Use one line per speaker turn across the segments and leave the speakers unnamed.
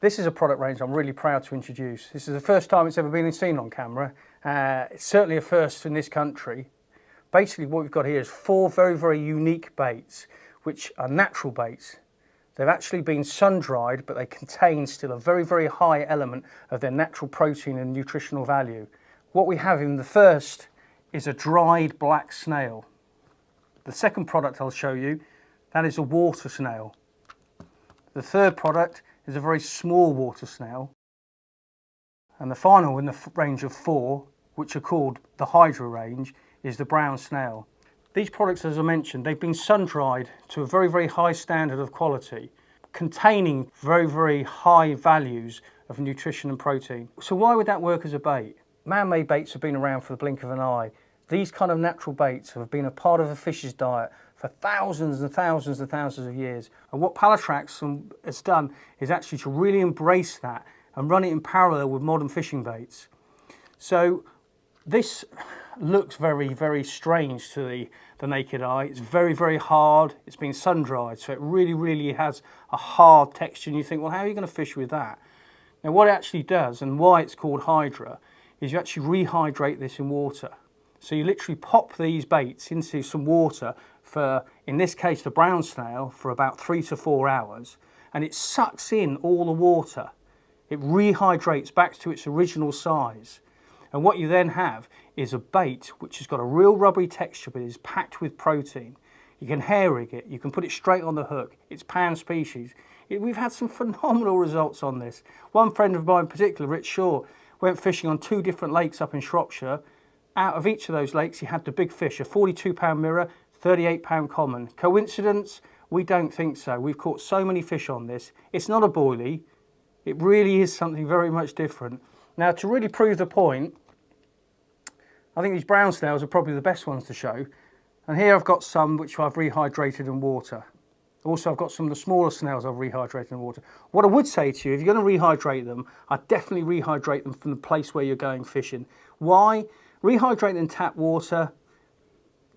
This is a product range I'm really proud to introduce. This is the first time it's ever been seen on camera. It's certainly a first in this country. Basically what we've got here is 4 very, very unique baits, which are natural baits. They've actually been sun-dried, but they contain still a very, very high element of their natural protein and nutritional value. What we have in the first is a dried black snail. The second product I'll show you, that is a water snail. The third product is a very small water snail. And the final in the range of 4, which are called the Hidra range, is the brown snail. These products, as I mentioned, they've been sun-dried to a very, very high standard of quality, containing very, very high values of nutrition and protein. So why would that work as a bait? Man-made baits have been around for the blink of an eye. These kind of natural baits have been a part of a fish's diet for thousands and thousands and thousands of years. And what Pallatrax has done is actually to really embrace that and run it in parallel with modern fishing baits. So this looks very, very strange to the naked eye. It's very, very hard. It's been sun-dried, so it really, really has a hard texture. And you think, well, how are you going to fish with that? Now, what it actually does, and why it's called Hidra, is you actually rehydrate this in water. So you literally pop these baits into some water for, in this case, the brown snail, for about 3 to 4 hours, and it sucks in all the water. It rehydrates back to its original size. And what you then have is a bait which has got a real rubbery texture but is packed with protein. You can hair rig it, you can put it straight on the hook. It's pan species. We've had some phenomenal results on this. One friend of mine in particular, Rich Shaw, went fishing on 2 different lakes up in Shropshire. Out of each of those lakes he had the big fish, a 42-pound mirror, 38-pound common. Coincidence? We don't think so. We've caught so many fish on this. It's not a boilie. It really is something very much different. Now, to really prove the point, I think these brown snails are probably the best ones to show. And here I've got some which I've rehydrated in water. Also, I've got some of the smaller snails I've rehydrated in water. What I would say to you, if you're going to rehydrate them, I'd definitely rehydrate them from the place where you're going fishing. Why? Rehydrate in tap water.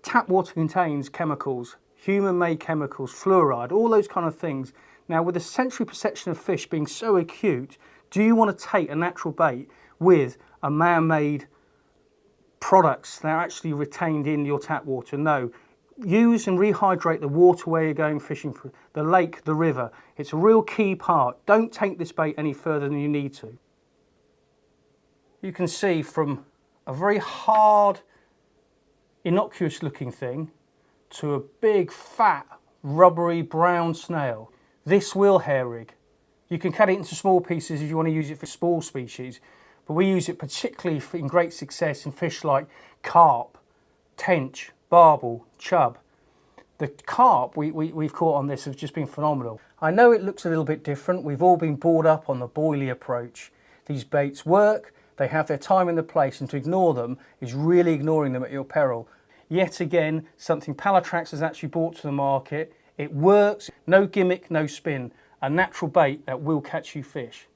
Tap water contains chemicals, human-made chemicals, fluoride, all those kind of things. Now, with the sensory perception of fish being so acute, do you want to take a natural bait with a man-made products that are actually retained in your tap water? No. Use and rehydrate the water where you're going fishing, for the lake, the river. It's a real key part. Don't take this bait any further than you need to. You can see from a very hard, innocuous looking thing to a big, fat, rubbery brown snail. This will hair rig. You can cut it into small pieces if you want to use it for small species, but we use it particularly in great success in fish like carp, tench, barbel, chub. The carp we've caught on this has just been phenomenal. I know it looks a little bit different. We've all been brought up on the boilie approach. These baits work, they have their time and their place, and to ignore them is really ignoring them at your peril. Yet again, something Pallatrax has actually brought to the market. It works, no gimmick, no spin. A natural bait that will catch you fish.